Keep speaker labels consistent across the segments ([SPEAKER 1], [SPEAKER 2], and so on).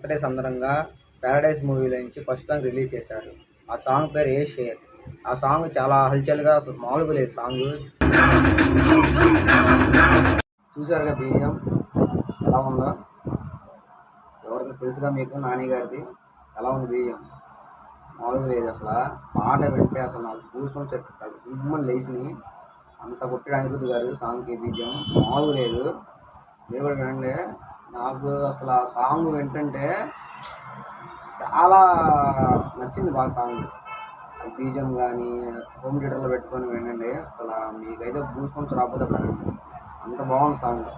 [SPEAKER 1] Birthday సందర్భంగా Paradise మూవీలో నుంచి ఫస్ట్ సాంగ్ రిలీజ్ చేశారు. ఆ సాంగ్ పేరు ఏ షేర్. ఆ సాంగ్ చాలా హల్చల్గా, మామూలుగా లేదు సాంగ్. చూసారుగా బీజం ఎలా ఉందో, ఎవరికి తెలుసుగా మీకు, నాని గారిది ఎలా ఉంది బీజం, మామూలుగా లేదు అసలు. పాట వింటే అసలు నాకు చూసుకొని చెప్తాడు గుమ్మని లేచిని, అంత కొట్టాడు అనిరుద్ధ్ గారు సాంగ్కి. బీజం మామూలుగా లేదు. మీరు కూడా వినండి. నాకు అసలు ఆ సాంగ్ వింటుంటే చాలా నచ్చింది బాగా సాంగ్. బీజం కానీ హోమ్ థియేటర్లో పెట్టుకొని వినండి, అసలు మీకైతే గూస్బంప్స్ రాకపోతే వినండి. అంత బాగుంది సాంగ్.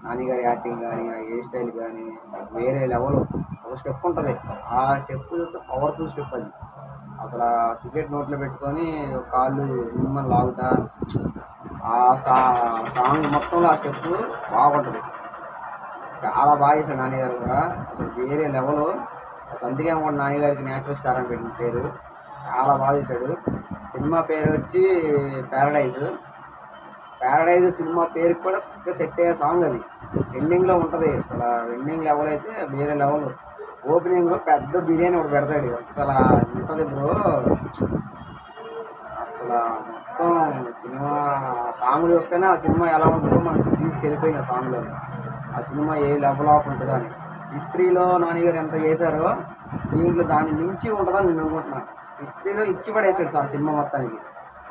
[SPEAKER 1] నాని గారి యాక్టింగ్ కానీ, ఆ హెయిర్ స్టైల్ కానీ వేరే లెవెల్. ఒక స్టెప్ ఉంటుంది, ఆ స్టెప్ పవర్ఫుల్ స్టెప్ అది. అసలు సిగరెట్ నోట్లో పెట్టుకొని కాళ్ళు జుమ్మని లాగుతా, ఆ సాంగ్ మొత్తంలో ఆ స్టెప్ బాగుంటుంది. చాలా బాగా చేశాడు నాని గారు కూడా, అసలు వేరే లెవెల్. అందుకే కూడా నాని గారికి న్యాచురల్ స్టార్ అని పెట్టిన పేరు. చాలా బాగా చేశాడు. సినిమా పేరు వచ్చి ప్యారడైజ్. ప్యారడైజ్ సినిమా పేరుకి కూడా సెట్ అయ్యే సాంగ్ అది. ఎండింగ్లో ఉంటుంది, అసలు ఎండింగ్ లెవెల్ అయితే వేరే లెవెల్. ఓపెనింగ్లో పెద్ద బిర్యానీ ఒకటి పెడతాడు, అసలు ఉంటుంది బ్రో. అసలు మొత్తం సినిమా సాంగ్ చూస్తేనే ఆ సినిమా ఎలా ఉంటుందో మనకు తీసుకెళ్ళిపోయింది. ఆ సాంగ్లో ఆ సినిమా ఏ లెవెల్ ఆఫ్ ఉంటుందో అని. హిస్టరీలో నాన్నగారు ఎంత చేశారో దీంట్లో దాన్ని మించి ఉంటుందని నేను అనుకుంటున్నాను. హిస్టరీలో ఇచ్చి పడేసాడు ఆ సినిమా మొత్తానికి.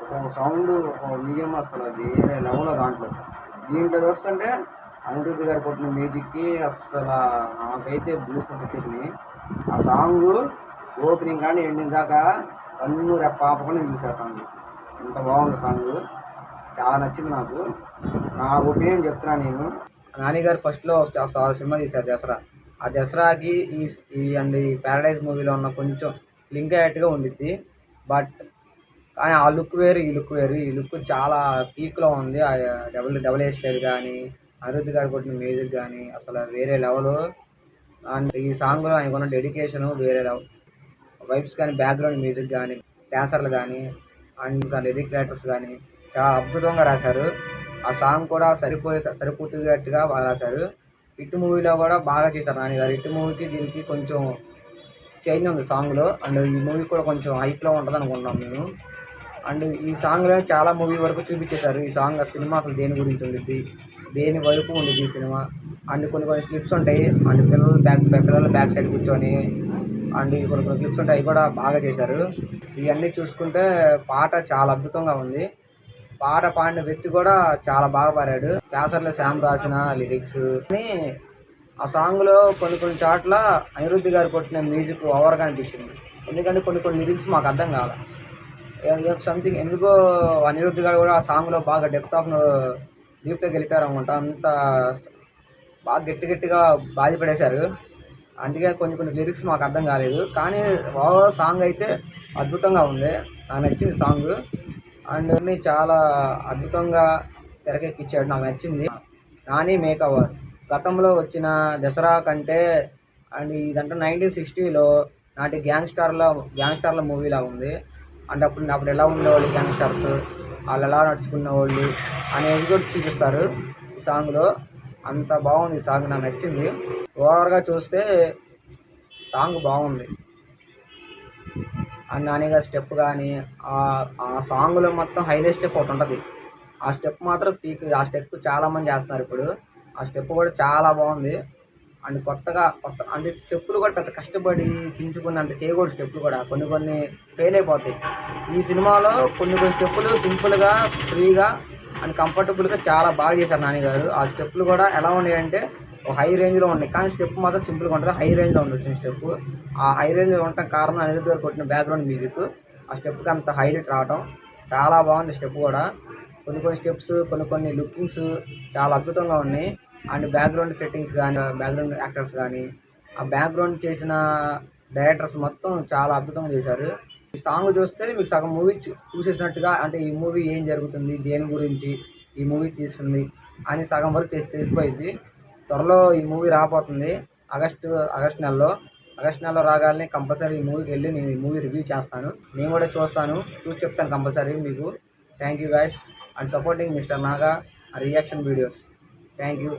[SPEAKER 1] ఒక సౌండ్, ఒక విజయం అసలు వేరే లెవెల్లో దాంట్లో. దీంట్లో చూస్తుంటే అనిరుద్ధ్ గారు కొట్టిన మ్యూజిక్కి అసలు నాకైతే బ్లూస్మెంట్ వచ్చేసింది. ఆ సాంగ్ ఓపెనింగ్ కానీ ఎండింగ్ దాకా కన్ను రెప్పాపకుండా నేను చూసా సాంగ్. ఇంత బాగుంది సాంగ్, చాలా నచ్చింది నాకు. నా ఒపీనియన్ చెప్తున్నాను నేను. నానిగారు ఫస్ట్లో సినిమా తీశారు దసరా. ఆ దసరాకి ఈ ప్యారడైజ్ మూవీలో ఉన్న కొంచెం లింక్ అయ్యేట్టుగా ఉండిద్ది. బట్ కానీ ఆ లుక్ వేరు, ఈ లుక్ వేరు. ఈ లుక్ చాలా పీక్లో ఉంది. ఆ డబుల్ హెయిర్ స్టైల్ కానీ, అనిరుద్ధ్ గారు కొట్టిన మ్యూజిక్ కానీ అసలు వేరే లెవెల్. అండ్ ఈ సాంగ్లో ఆయనకున్న డెడికేషను వేరే లెవెల్. వైబ్స్ కానీ, బ్యాక్గ్రౌండ్ మ్యూజిక్ కానీ, డాన్సర్లు కానీ, అండ్ లిరిక్ రైటర్స్ కానీ చాలా అద్భుతంగా రాశారు. ఆ సాంగ్ కూడా సరిపోయేటట్టుగా బాగా రాశారు. హిట్ మూవీలో కూడా బాగా చేశారు నాని గారు. హిట్ మూవీకి దీనికి కొంచెం చేంజ్ ఉంది సాంగ్లో. అండ్ ఈ మూవీ కూడా కొంచెం హైప్లో ఉంటుంది అనుకున్నాం మేము. అండ్ ఈ సాంగ్లో చాలా మూవీ వరకు చూపించేశారు. ఈ సాంగ్ సినిమా అసలు దేని గురించి ఉండిద్ది, దేని వరకు ఉండిద్ది ఈ సినిమా. అండ్ కొన్ని క్లిప్స్ ఉంటాయి. అండ్ పిల్లలు బ్యాక్ సైడ్ కూర్చొని అండ్ కొన్ని క్లిప్స్ ఉంటాయి, అవి కూడా బాగా చేశారు. ఇవన్నీ చూసుకుంటే పాట చాలా అద్భుతంగా ఉంది. పాట పాడిన వ్యక్తి కూడా చాలా బాగా పాడాడు. క్యాసర్లో శామ్ రాసిన లిరిక్స్ అని. ఆ సాంగ్లో కొన్ని చోట్ల అనిరుద్ధ్ గారు కొట్టిన మ్యూజిక్ ఓవర్గా అనిపించింది. ఎందుకంటే కొన్ని లిరిక్స్ మాకు అర్థం కావాలి. సంథింగ్ ఎందుకో అనిరుద్ధ్ గారు కూడా ఆ సాంగ్లో బాగా డెప్త్ ఆఫ్ డీప్గా గెలిపారు అనుకుంటా. అంత బాగా గట్టిగా బాధపడేశారు. అందుకే కొన్ని లిరిక్స్ మాకు అర్థం కాలేదు. కానీ ఓవరాల్ సాంగ్ అయితే అద్భుతంగా ఉంది, నాకు నచ్చింది సాంగ్. అండ్ అన్నీ చాలా అద్భుతంగా తెరకెక్కించాడు, నాకు నచ్చింది. నాని మేకవర్ గతంలో వచ్చిన దసరా కంటే అండ్ ఇదంటే 1960లో నాటి గ్యాంగ్స్టర్ల మూవీలా ఉంది. అంటే అప్పుడు ఎలా ఉండేవాళ్ళు గ్యాంగ్స్టర్స్, వాళ్ళు ఎలా నడుచుకునేవాళ్ళు అనేది కూడా చూపిస్తారు ఈ సాంగ్లో. అంత బాగుంది ఈ సాంగ్, నాకు నచ్చింది. ఓవర్గా చూస్తే సాంగ్ బాగుంది. అండ్ నాని గారి స్టెప్ కానీ ఆ సాంగ్లో మొత్తం హైలైట్ స్టెప్ ఒకటి ఉంటుంది. ఆ స్టెప్ మాత్రం పీక్. ఆ స్టెప్ చాలామంది చేస్తున్నారు ఇప్పుడు. ఆ స్టెప్ కూడా చాలా బాగుంది. అండ్ కొత్త అంటే స్టెప్పులు కూడా పెద్ద కష్టపడి చించుకున్నంత చేయకూడదు. స్టెప్పులు కూడా కొన్ని ఫెయిల్ అయిపోతాయి. ఈ సినిమాలో కొన్ని స్టెప్పులు సింపుల్గా, ఫ్రీగా అండ్ కంఫర్టబుల్గా చాలా బాగా చేశారు నాని గారు. ఆ స్టెప్పులు కూడా ఎలా ఉన్నాయంటే ఒక హై రేంజ్లో ఉన్నాయి, కానీ స్టెప్ మాత్రం సింపుల్గా ఉంటుంది. హై రేంజ్లో ఉంది వచ్చిన స్టెప్. ఆ హై రేంజ్లో ఉండటం కారణం అనిరుద్ధ్ గారు కొట్టిన బ్యాక్గ్రౌండ్ మ్యూజిక్. ఆ స్టెప్కి అంత హైలైట్ రావడం చాలా బాగుంది. స్టెప్ కూడా కొన్ని స్టెప్స్, కొన్ని లుకింగ్స్ చాలా అద్భుతంగా ఉన్నాయి. అండ్ బ్యాక్గ్రౌండ్ సెట్టింగ్స్ కానీ, బ్యాక్గ్రౌండ్ యాక్టర్స్ కానీ, ఆ బ్యాక్గ్రౌండ్ చేసిన డైరెక్టర్స్ మొత్తం చాలా అద్భుతంగా చేశారు. ఈ సాంగ్ చూస్తే మీకు సగం మూవీ చూసేసినట్టుగా, అంటే ఈ మూవీ ఏం జరుగుతుంది, దేని గురించి ఈ మూవీ తీస్తుంది అని సగం వరకు తెలిసిపోయింది. త్వరలో ఈ మూవీ రాబోతుంది ఆగస్ట్ నెలలో రాగానే కంపల్సరీ ఈ మూవీకి వెళ్ళి నేను ఈ మూవీ రివ్యూ చేస్తాను. నేను కూడా చూస్తాను, చూసి చెప్తాను కంపల్సరీ మీకు. Thank you guys and supporting mister Naga reaction videos. Thank you.